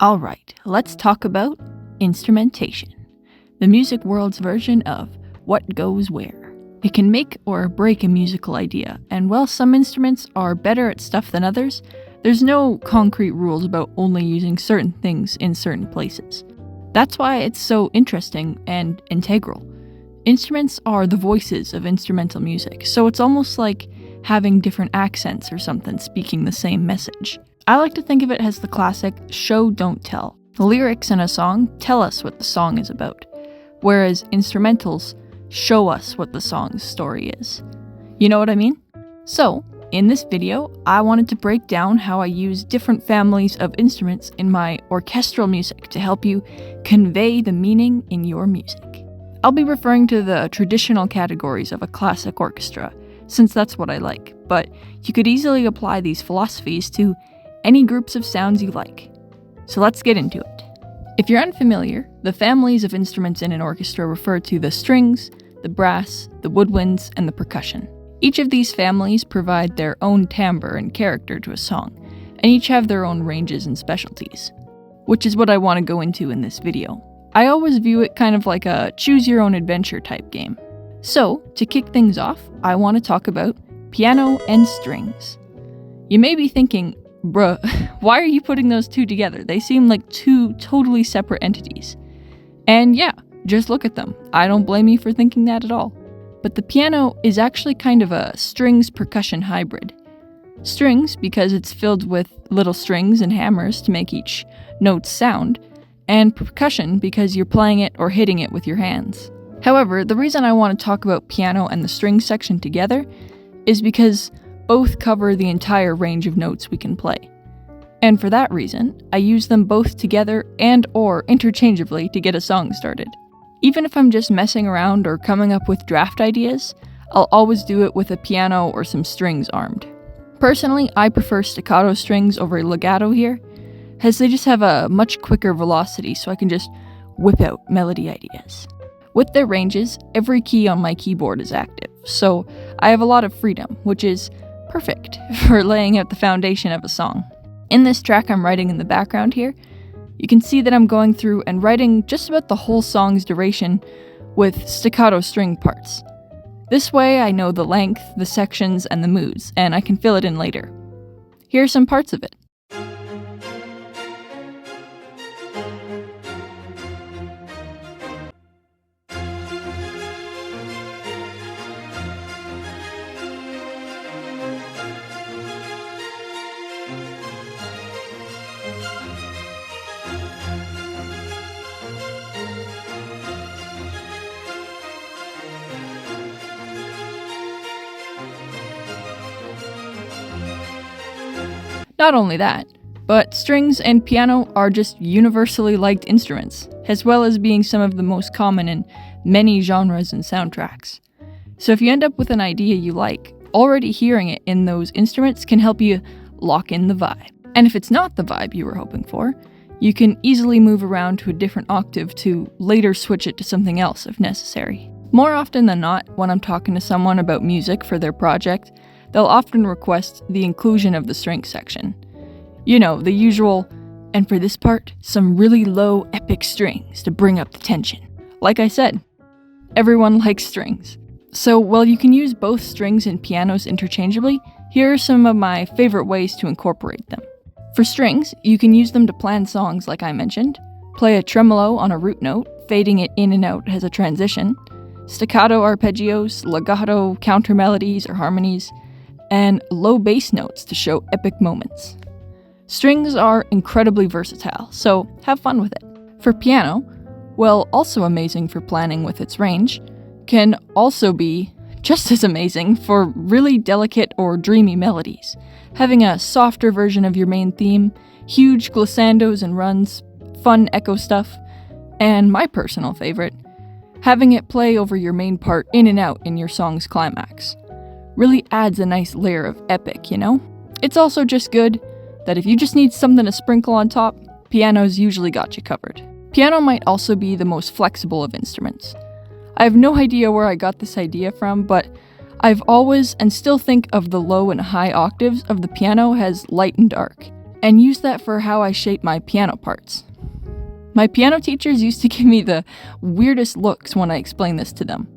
Alright, let's talk about instrumentation, the music world's version of what goes where. It can make or break a musical idea, and while some instruments are better at stuff than others, there's no concrete rules about only using certain things in certain places. That's why it's so interesting and integral. Instruments are the voices of instrumental music, so it's almost like having different accents or something speaking the same message. I like to think of it as the classic show, don't tell. The lyrics in a song tell us what the song is about, whereas instrumentals show us what the song's story is. You know what I mean? So, in this video, I wanted to break down how I use different families of instruments in my orchestral music to help you convey the meaning in your music. I'll be referring to the traditional categories of a classic orchestra, since that's what I like, but you could easily apply these philosophies to any groups of sounds you like. So let's get into it. If you're unfamiliar, the families of instruments in an orchestra refer to the strings, the brass, the woodwinds, and the percussion. Each of these families provide their own timbre and character to a song, and each have their own ranges and specialties, which is what I want to go into in this video. I always view it kind of like a choose-your-own-adventure type game. So, to kick things off, I want to talk about piano and strings. You may be thinking, bruh, why are you putting those two together? They seem like two totally separate entities. And yeah, just look at them. I don't blame you for thinking that at all. But the piano is actually kind of a strings-percussion hybrid. Strings, because it's filled with little strings and hammers to make each note sound, and percussion, because you're playing it or hitting it with your hands. However, the reason I want to talk about piano and the string section together is because both cover the entire range of notes we can play. And for that reason, I use them both together and or interchangeably to get a song started. Even if I'm just messing around or coming up with draft ideas, I'll always do it with a piano or some strings armed. Personally, I prefer staccato strings over legato here, as they just have a much quicker velocity so I can just whip out melody ideas. With their ranges, every key on my keyboard is active, so I have a lot of freedom, which is perfect for laying out the foundation of a song. In this track I'm writing in the background here, you can see that I'm going through and writing just about the whole song's duration with staccato string parts. This way I know the length, the sections, and the moods, and I can fill it in later. Here are some parts of it. Not only that, but strings and piano are just universally liked instruments, as well as being some of the most common in many genres and soundtracks. So if you end up with an idea you like, already hearing it in those instruments can help you lock in the vibe. And if it's not the vibe you were hoping for, you can easily move around to a different octave to later switch it to something else if necessary. More often than not, when I'm talking to someone about music for their project, they'll often request the inclusion of the string section. You know, the usual, and for this part, some really low epic strings to bring up the tension. Like I said, everyone likes strings. So while you can use both strings and pianos interchangeably, here are some of my favorite ways to incorporate them. For strings, you can use them to plan songs like I mentioned, play a tremolo on a root note, fading it in and out as a transition, staccato arpeggios, legato counter melodies or harmonies, and low bass notes to show epic moments. Strings are incredibly versatile, so have fun with it. For piano, while also amazing for planning with its range, can also be just as amazing for really delicate or dreamy melodies, having a softer version of your main theme, huge glissandos and runs, fun echo stuff, and my personal favorite, having it play over your main part in and out in your song's climax. Really adds a nice layer of epic, you know? It's also just good that if you just need something to sprinkle on top, piano's usually got you covered. Piano might also be the most flexible of instruments. I have no idea where I got this idea from, but I've always and still think of the low and high octaves of the piano as light and dark, and use that for how I shape my piano parts. My piano teachers used to give me the weirdest looks when I explained this to them.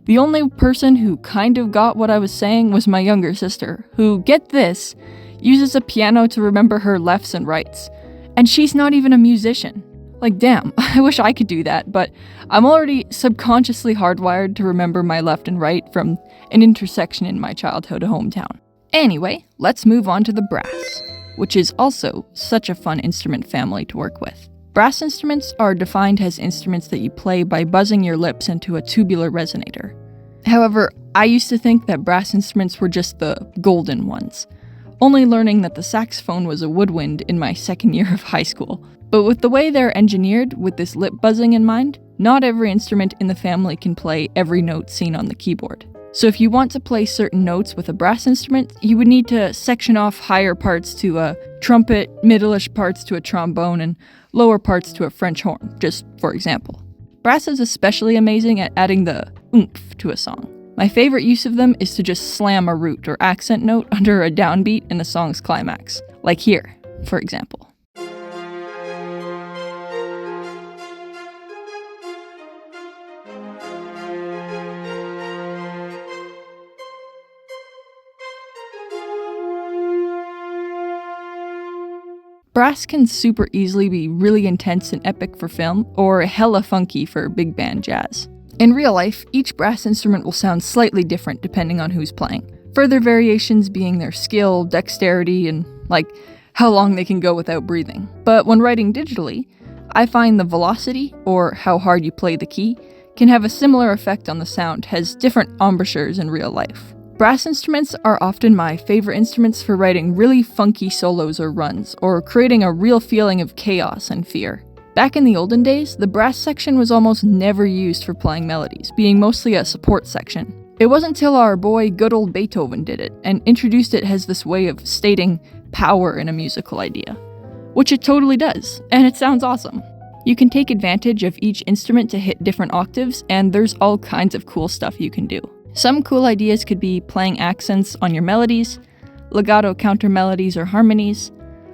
The only person who kind of got what I was saying was my younger sister, who, get this, uses a piano to remember her lefts and rights. And she's not even a musician. Like, damn, I wish I could do that, but I'm already subconsciously hardwired to remember my left and right from an intersection in my childhood hometown. Anyway, let's move on to the brass, which is also such a fun instrument family to work with. Brass instruments are defined as instruments that you play by buzzing your lips into a tubular resonator. However, I used to think that brass instruments were just the golden ones, only learning that the saxophone was a woodwind in my second year of high school. But with the way they're engineered with this lip buzzing in mind, not every instrument in the family can play every note seen on the keyboard. So if you want to play certain notes with a brass instrument, you would need to section off higher parts to a trumpet, middle-ish parts to a trombone, and lower parts to a French horn, just for example. Brass is especially amazing at adding the oomph to a song. My favorite use of them is to just slam a root or accent note under a downbeat in a song's climax, like here, for example. Brass can super easily be really intense and epic for film, or hella funky for big band jazz. In real life, each brass instrument will sound slightly different depending on who's playing. Further variations being their skill, dexterity, and how long they can go without breathing. But when writing digitally, I find the velocity, or how hard you play the key, can have a similar effect on the sound as different embouchures in real life. Brass instruments are often my favorite instruments for writing really funky solos or runs, or creating a real feeling of chaos and fear. Back in the olden days, the brass section was almost never used for playing melodies, being mostly a support section. It wasn't until our boy good old Beethoven did it, and introduced it as this way of stating power in a musical idea. Which it totally does, and it sounds awesome. You can take advantage of each instrument to hit different octaves, and there's all kinds of cool stuff you can do. Some cool ideas could be playing accents on your melodies, legato counter melodies or harmonies,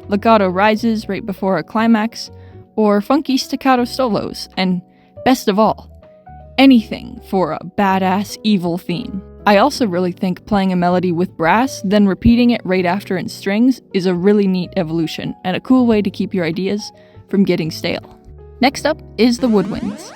legato rises right before a climax, or funky staccato solos, and best of all, anything for a badass evil theme. I also really think playing a melody with brass, then repeating it right after in strings is a really neat evolution, and a cool way to keep your ideas from getting stale. Next up is the woodwinds.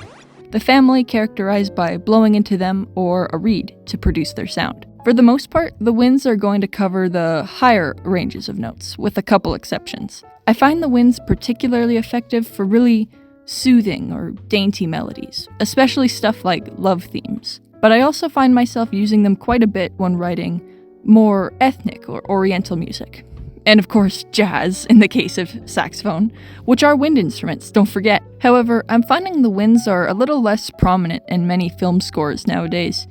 The family characterized by blowing into them or a reed to produce their sound. For the most part, the winds are going to cover the higher ranges of notes, with a couple exceptions. I find the winds particularly effective for really soothing or dainty melodies, especially stuff like love themes. But I also find myself using them quite a bit when writing more ethnic or oriental music. And of course, jazz, in the case of saxophone, which are wind instruments, don't forget. However, I'm finding the winds are a little less prominent in many film scores nowadays.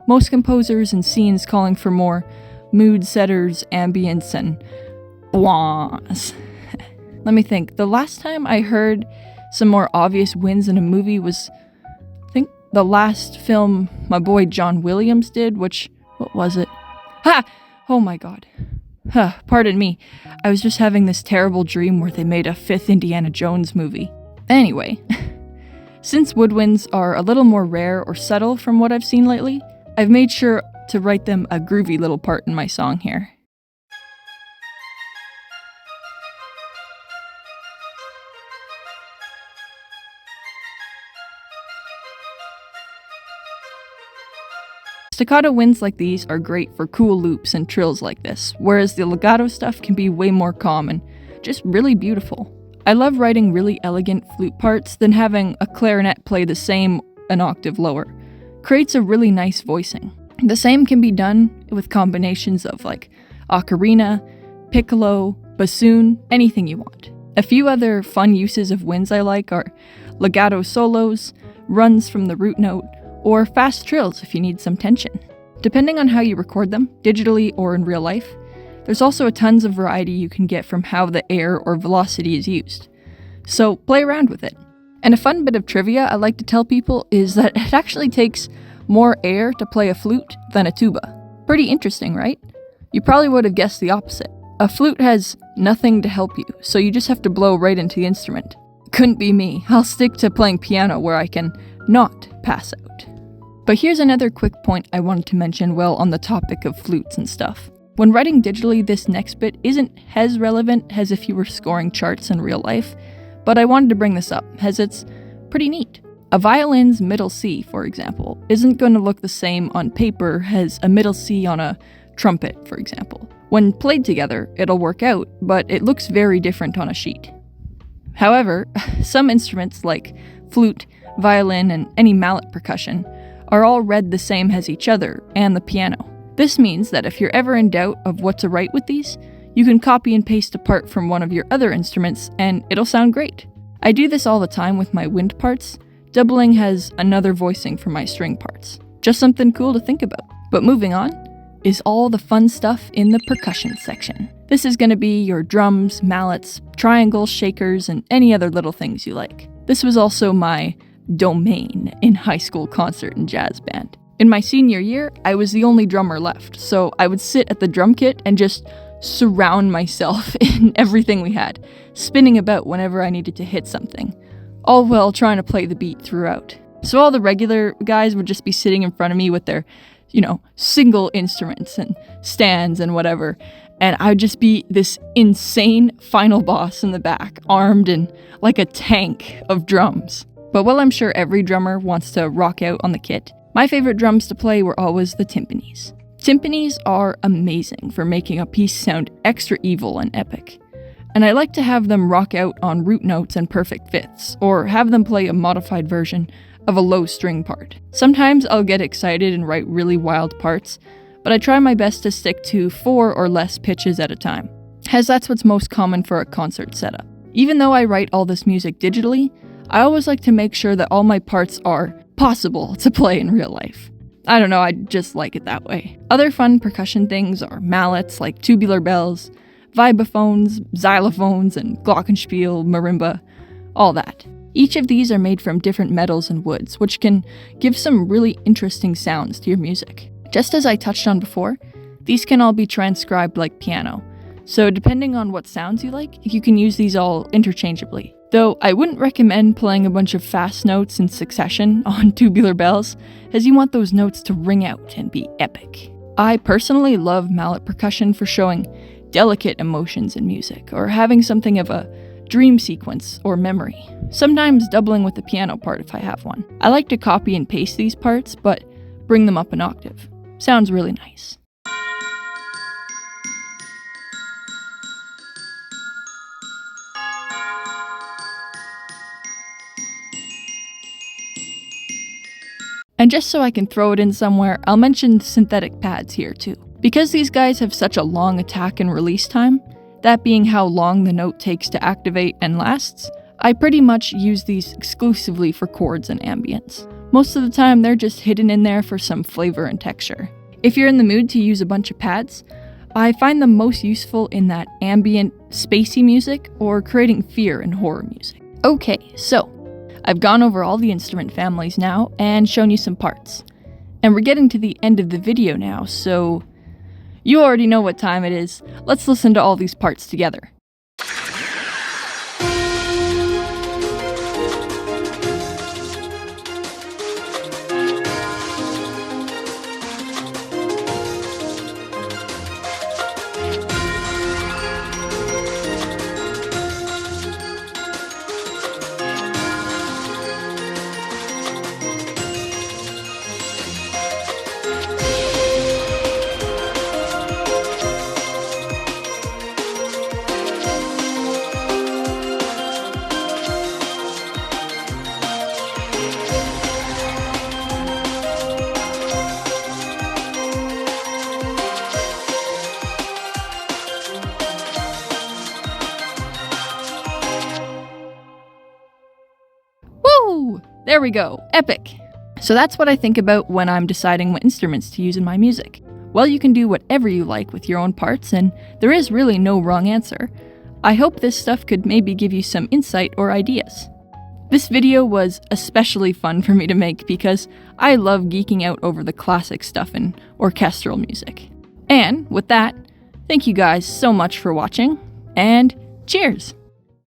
Most composers and scenes calling for more mood setters, ambience, and blahs. Let me think. The last time I heard some more obvious winds in a movie was, I think, the last film my boy John Williams did, what was it? Ha! Oh my god. Pardon me, I was just having this terrible dream where they made a 5th Indiana Jones movie. Anyway, since woodwinds are a little more rare or subtle from what I've seen lately, I've made sure to write them a groovy little part in my song here. Staccato winds like these are great for cool loops and trills like this, whereas the legato stuff can be way more calm and just really beautiful. I love writing really elegant flute parts, then having a clarinet play the same an octave lower. Creates a really nice voicing. The same can be done with combinations of ocarina, piccolo, bassoon, anything you want. A few other fun uses of winds I like are legato solos, runs from the root note, or fast trills if you need some tension. Depending on how you record them, digitally or in real life, there's also a tons of variety you can get from how the air or velocity is used. So play around with it. And a fun bit of trivia I like to tell people is that it actually takes more air to play a flute than a tuba. Pretty interesting, right? You probably would have guessed the opposite. A flute has nothing to help you, so you just have to blow right into the instrument. Couldn't be me. I'll stick to playing piano where I can not pass out. But here's another quick point I wanted to mention while on the topic of flutes and stuff. When writing digitally, this next bit isn't as relevant as if you were scoring charts in real life, but I wanted to bring this up, as it's pretty neat. A violin's middle C, for example, isn't going to look the same on paper as a middle C on a trumpet, for example. When played together, it'll work out, but it looks very different on a sheet. However, some instruments like flute, violin, and any mallet percussion are all read the same as each other and the piano. This means that if you're ever in doubt of what to write with these, you can copy and paste a part from one of your other instruments and it'll sound great. I do this all the time with my wind parts. Doubling has another voicing for my string parts. Just something cool to think about. But moving on is all the fun stuff in the percussion section. This is going to be your drums, mallets, triangles, shakers, and any other little things you like. This was also my domain in high school concert and jazz band. In my senior year, I was the only drummer left, so I would sit at the drum kit and just surround myself in everything we had, spinning about whenever I needed to hit something, all while trying to play the beat throughout. So all the regular guys would just be sitting in front of me with their, single instruments and stands and whatever, and I would just be this insane final boss in the back, armed and like a tank of drums. But while I'm sure every drummer wants to rock out on the kit, my favorite drums to play were always the timpanis. Timpanis are amazing for making a piece sound extra evil and epic. And I like to have them rock out on root notes and perfect fifths, or have them play a modified version of a low string part. Sometimes I'll get excited and write really wild parts, but I try my best to stick to 4 or less pitches at a time, as that's what's most common for a concert setup. Even though I write all this music digitally, I always like to make sure that all my parts are possible to play in real life. I don't know, I just like it that way. Other fun percussion things are mallets like tubular bells, vibrophones, xylophones, and glockenspiel, marimba, all that. Each of these are made from different metals and woods, which can give some really interesting sounds to your music. Just as I touched on before, these can all be transcribed like piano, so depending on what sounds you like, you can use these all interchangeably. Though I wouldn't recommend playing a bunch of fast notes in succession on tubular bells, as you want those notes to ring out and be epic. I personally love mallet percussion for showing delicate emotions in music, or having something of a dream sequence or memory, sometimes doubling with the piano part if I have one. I like to copy and paste these parts, but bring them up an octave. Sounds really nice. And just so I can throw it in somewhere, I'll mention synthetic pads here too. Because these guys have such a long attack and release time, that being how long the note takes to activate and lasts, I pretty much use these exclusively for chords and ambience. Most of the time they're just hidden in there for some flavor and texture. If you're in the mood to use a bunch of pads, I find them most useful in that ambient, spacey music or creating fear in horror music. Okay, so I've gone over all the instrument families now and shown you some parts. And we're getting to the end of the video now, so you already know what time it is. Let's listen to all these parts together. There we go, epic! So that's what I think about when I'm deciding what instruments to use in my music. Well, you can do whatever you like with your own parts, and there is really no wrong answer. I hope this stuff could maybe give you some insight or ideas. This video was especially fun for me to make because I love geeking out over the classic stuff in orchestral music. And with that, Thank you guys so much for watching, and cheers!